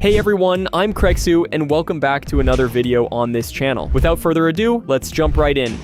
Hey everyone, I'm Krexu, and welcome back to another video on this channel. Without further ado, let's jump right in.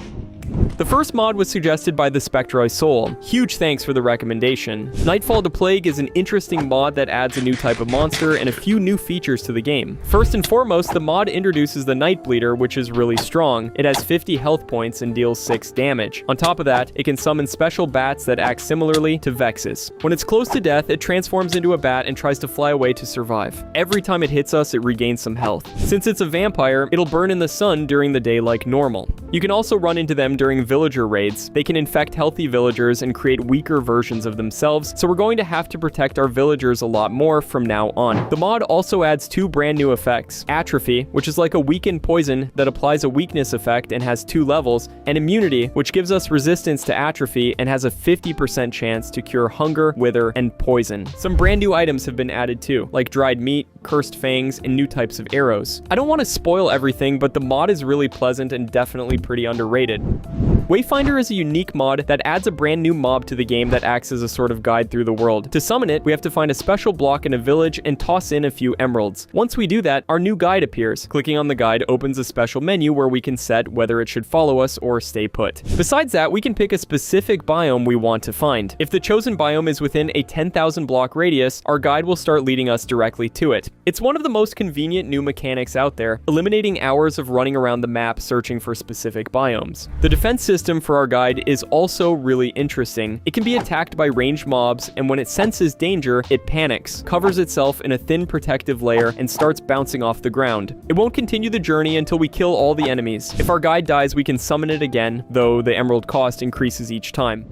The first mod was suggested by the Spectroi Soul. Huge thanks for the recommendation. Nightfall to Plague is an interesting mod that adds a new type of monster and a few new features to the game. First and foremost, the mod introduces the Nightbleeder, which is really strong. It has 50 health points and deals 6 damage. On top of that, it can summon special bats that act similarly to Vexes. When it's close to death, it transforms into a bat and tries to fly away to survive. Every time it hits us, it regains some health. Since it's a vampire, it'll burn in the sun during the day like normal. You can also run into them during villager raids. They can infect healthy villagers and create weaker versions of themselves, so we're going to have to protect our villagers a lot more from now on. The mod also adds 2 brand new effects: Atrophy, which is like a weakened poison that applies a weakness effect and has 2 levels, and Immunity, which gives us resistance to atrophy and has a 50% chance to cure hunger, wither, and poison. Some brand new items have been added too, like dried meat, cursed fangs, and new types of arrows. I don't want to spoil everything, but the mod is really pleasant and definitely pretty underrated. Wayfinder is a unique mod that adds a brand new mob to the game that acts as a sort of guide through the world. To summon it, we have to find a special block in a village and toss in a few emeralds. Once we do that, our new guide appears. Clicking on the guide opens a special menu where we can set whether it should follow us or stay put. Besides that, we can pick a specific biome we want to find. If the chosen biome is within a 10,000 block radius, our guide will start leading us directly to it. It's one of the most convenient new mechanics out there, eliminating hours of running around the map searching for specific biomes. The defense system for our guide is also really interesting. It can be attacked by ranged mobs, and when it senses danger, it panics, covers itself in a thin protective layer, and starts bouncing off the ground. It won't continue the journey until we kill all the enemies. If our guide dies, we can summon it again, though the emerald cost increases each time.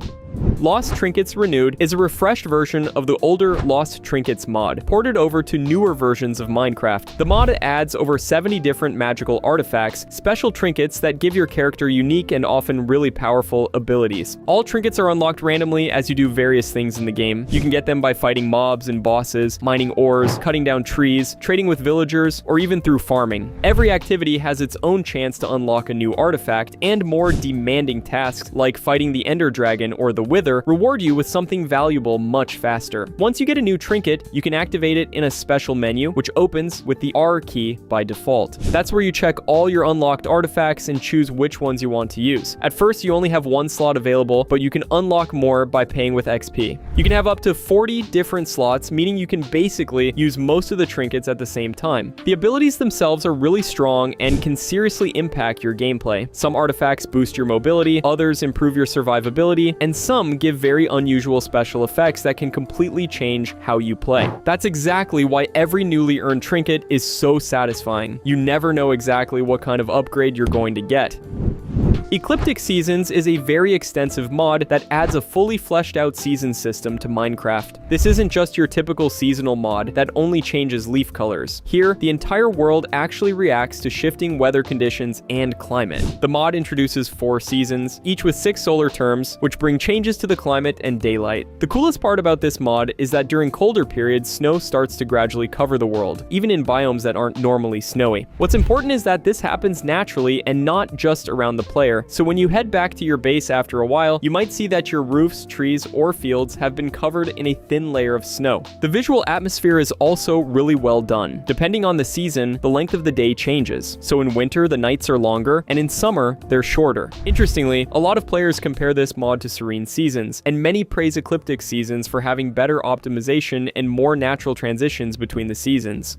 Lost Trinkets Renewed is a refreshed version of the older Lost Trinkets mod, ported over to newer versions of Minecraft. The mod adds over 70 different magical artifacts, special trinkets that give your character unique and often really powerful abilities. All trinkets are unlocked randomly as you do various things in the game. You can get them by fighting mobs and bosses, mining ores, cutting down trees, trading with villagers, or even through farming. Every activity has its own chance to unlock a new artifact, and more demanding tasks like fighting the Ender Dragon or the Wither reward you with something valuable much faster. Once you get a new trinket, you can activate it in a special menu, which opens with the R key by default. That's where you check all your unlocked artifacts and choose which ones you want to use. At first, you only have 1 slot available, but you can unlock more by paying with XP. You can have up to 40 different slots, meaning you can basically use most of the trinkets at the same time. The abilities themselves are really strong and can seriously impact your gameplay. Some artifacts boost your mobility, others improve your survivability, and some give very unusual special effects that can completely change how you play. That's exactly why every newly earned trinket is so satisfying. You never know exactly what kind of upgrade you're going to get. Ecliptic Seasons is a very extensive mod that adds a fully fleshed out season system to Minecraft. This isn't just your typical seasonal mod that only changes leaf colors. Here, the entire world actually reacts to shifting weather conditions and climate. The mod introduces 4 seasons, each with 6 solar terms, which bring changes to the climate and daylight. The coolest part about this mod is that during colder periods, snow starts to gradually cover the world, even in biomes that aren't normally snowy. What's important is that this happens naturally and not just around the player, so when you head back to your base after a while, you might see that your roofs, trees, or fields have been covered in a thin layer of snow. The visual atmosphere is also really well done. Depending on the season, the length of the day changes. So in winter, the nights are longer, and in summer, they're shorter. Interestingly, a lot of players compare this mod to Serene Seasons, and many praise Ecliptic Seasons for having better optimization and more natural transitions between the seasons.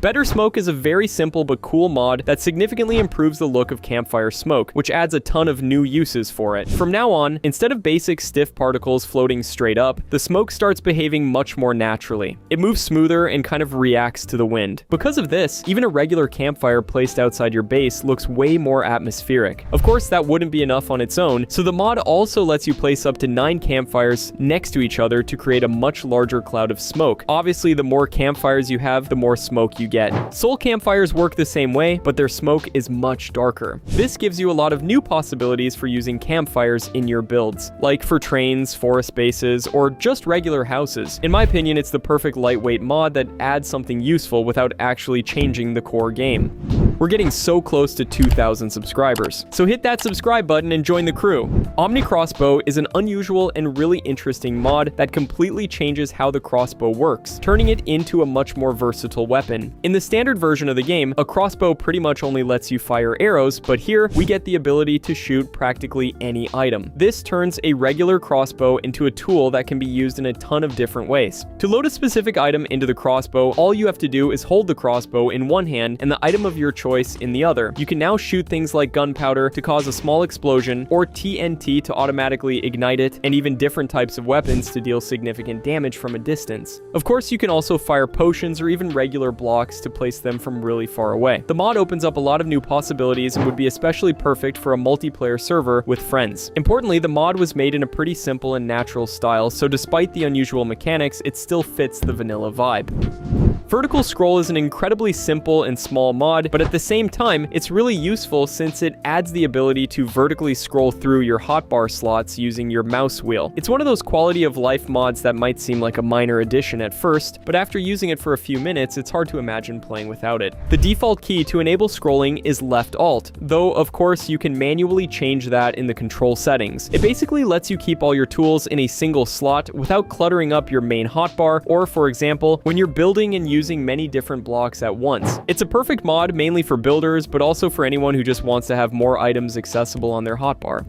Better Smoke is a very simple but cool mod that significantly improves the look of campfire smoke, which adds a ton of new uses for it. From now on, instead of basic stiff particles floating straight up, the smoke starts behaving much more naturally. It moves smoother and kind of reacts to the wind. Because of this, even a regular campfire placed outside your base looks way more atmospheric. Of course, that wouldn't be enough on its own, so the mod also lets you place up to 9 campfires next to each other to create a much larger cloud of smoke. Obviously, the more campfires you have, the more smoke you get. Soul campfires work the same way, but their smoke is much darker. This gives you a lot of new possibilities for using campfires in your builds, like for trains, forest bases, or just regular houses. In my opinion, it's the perfect lightweight mod that adds something useful without actually changing the core game. We're getting so close to 2,000 subscribers. So hit that subscribe button and join the crew. OmniCrossbow is an unusual and really interesting mod that completely changes how the crossbow works, turning it into a much more versatile weapon. In the standard version of the game, a crossbow pretty much only lets you fire arrows, but here we get the ability to shoot practically any item. This turns a regular crossbow into a tool that can be used in a ton of different ways. To load a specific item into the crossbow, all you have to do is hold the crossbow in one hand and the item of your choice in the other. You can now shoot things like gunpowder to cause a small explosion, or TNT to automatically ignite it, and even different types of weapons to deal significant damage from a distance. Of course, you can also fire potions or even regular blocks to place them from really far away. The mod opens up a lot of new possibilities and would be especially perfect for a multiplayer server with friends. Importantly, the mod was made in a pretty simple and natural style, so despite the unusual mechanics, it still fits the vanilla vibe. Vertical Scroll is an incredibly simple and small mod, but at the same time, it's really useful since it adds the ability to vertically scroll through your hotbar slots using your mouse wheel. It's one of those quality of life mods that might seem like a minor addition at first, but after using it for a few minutes, it's hard to imagine playing without it. The default key to enable scrolling is left alt, though of course you can manually change that in the control settings. It basically lets you keep all your tools in a single slot without cluttering up your main hotbar, or for example, when you're building and using many different blocks at once. It's a perfect mod mainly for builders, but also for anyone who just wants to have more items accessible on their hotbar.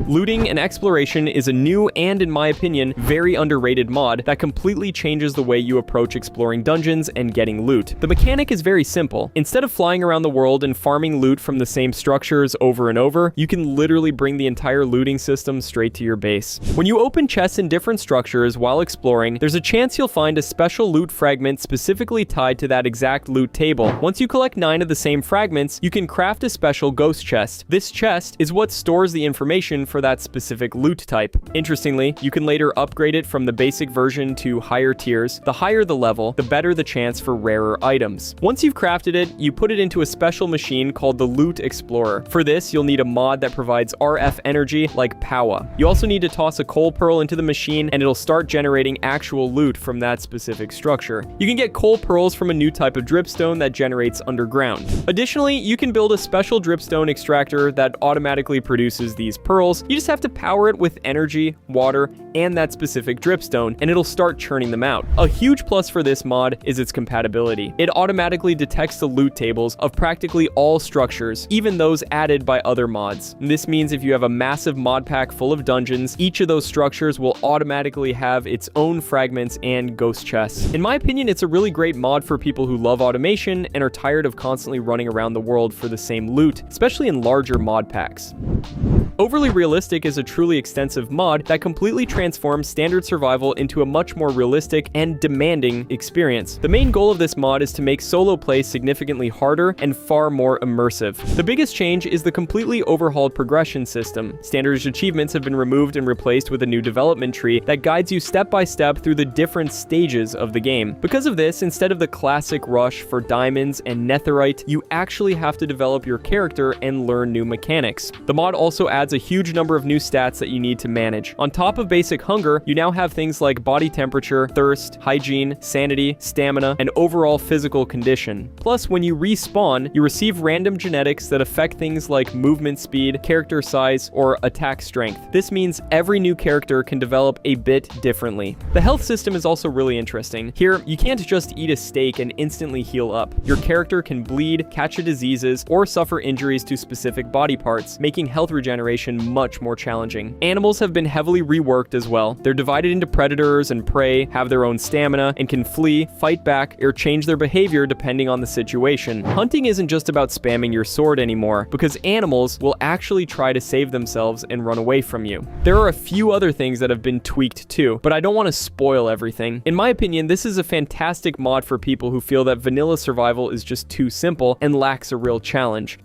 Looting and exploration is a new and, in my opinion, very underrated mod that completely changes the way you approach exploring dungeons and getting loot. The mechanic is very simple. Instead of flying around the world and farming loot from the same structures over and over, you can literally bring the entire looting system straight to your base. When you open chests in different structures while exploring, there's a chance you'll find a special loot fragment specifically tied to that exact loot table. Once you collect 9 of the same fragments, you can craft a special ghost chest. This chest is what stores the information for that specific loot type. Interestingly, you can later upgrade it from the basic version to higher tiers. The higher the level, the better the chance for rarer items. Once you've crafted it, you put it into a special machine called the Loot Explorer. For this, you'll need a mod that provides RF energy like Powa. You also need to toss a coal pearl into the machine and it'll start generating actual loot from that specific structure. You can get coal pearls from a new type of dripstone that generates underground. Additionally, you can build a special dripstone extractor that automatically produces these pearls. You just have to power it with energy, water, and that specific dripstone, and it'll start churning them out. A huge plus for this mod is its compatibility. It automatically detects the loot tables of practically all structures, even those added by other mods. And this means if you have a massive mod pack full of dungeons, each of those structures will automatically have its own fragments and ghost chests. In my opinion, it's a really great mod for people who love automation and are tired of constantly running around the world for the same loot, especially in larger mod packs. Overly Realistic is a truly extensive mod that completely transforms standard survival into a much more realistic and demanding experience. The main goal of this mod is to make solo play significantly harder and far more immersive. The biggest change is the completely overhauled progression system. Standard achievements have been removed and replaced with a new development tree that guides you step by step through the different stages of the game. Because of this, instead of the classic rush for diamonds and netherite, you actually have to develop your character and learn new mechanics. The mod also adds a huge number of new stats that you need to manage. On top of basic hunger, you now have things like body temperature, thirst, hygiene, sanity, stamina, and overall physical condition. Plus, when you respawn, you receive random genetics that affect things like movement speed, character size, or attack strength. This means every new character can develop a bit differently. The health system is also really interesting. Here, you can't just eat a steak and instantly heal up. Your character can bleed, catch diseases, or suffer injuries to specific body parts, making health regeneration much more challenging. Animals have been heavily reworked as well. They're divided into predators and prey, have their own stamina, and can flee, fight back, or change their behavior depending on the situation. Hunting isn't just about spamming your sword anymore, because animals will actually try to save themselves and run away from you. There are a few other things that have been tweaked too, but I don't want to spoil everything. In my opinion, this is a fantastic mod for people who feel that vanilla survival is just too simple and lacks a real challenge.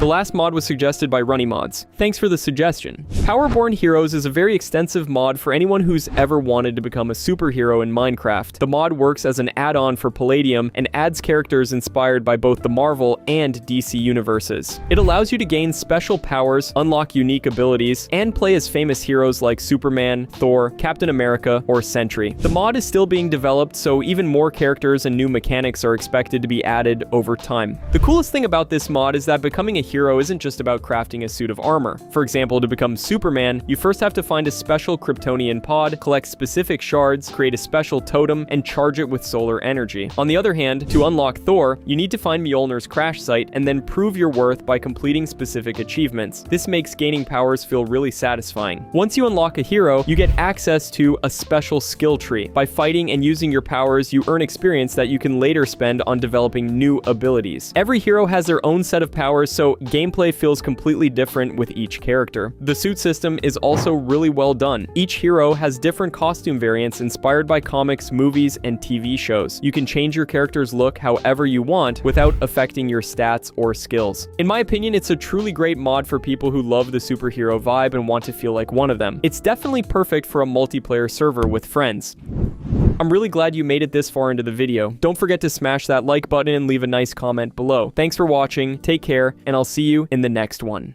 The last mod was suggested by Runny Mods. Thanks for the suggestion. Powerborne Heroes is a very extensive mod for anyone who's ever wanted to become a superhero in Minecraft. The mod works as an add-on for Palladium and adds characters inspired by both the Marvel and DC universes. It allows you to gain special powers, unlock unique abilities, and play as famous heroes like Superman, Thor, Captain America, or Sentry. The mod is still being developed, so even more characters and new mechanics are expected to be added over time. The coolest thing about this mod is that becoming a hero isn't just about crafting a suit of armor. For example, to become Superman, you first have to find a special Kryptonian pod, collect specific shards, create a special totem, and charge it with solar energy. On the other hand, to unlock Thor, you need to find Mjolnir's crash site and then prove your worth by completing specific achievements. This makes gaining powers feel really satisfying. Once you unlock a hero, you get access to a special skill tree. By fighting and using your powers, you earn experience that you can later spend on developing new abilities. Every hero has their own set of powers, so gameplay feels completely different with each character. The suit system is also really well done. Each hero has different costume variants inspired by comics, movies, and TV shows. You can change your character's look however you want without affecting your stats or skills. In my opinion, it's a truly great mod for people who love the superhero vibe and want to feel like one of them. It's definitely perfect for a multiplayer server with friends. I'm really glad you made it this far into the video. Don't forget to smash that like button and leave a nice comment below. Thanks for watching, take care, and I'll see you in the next one.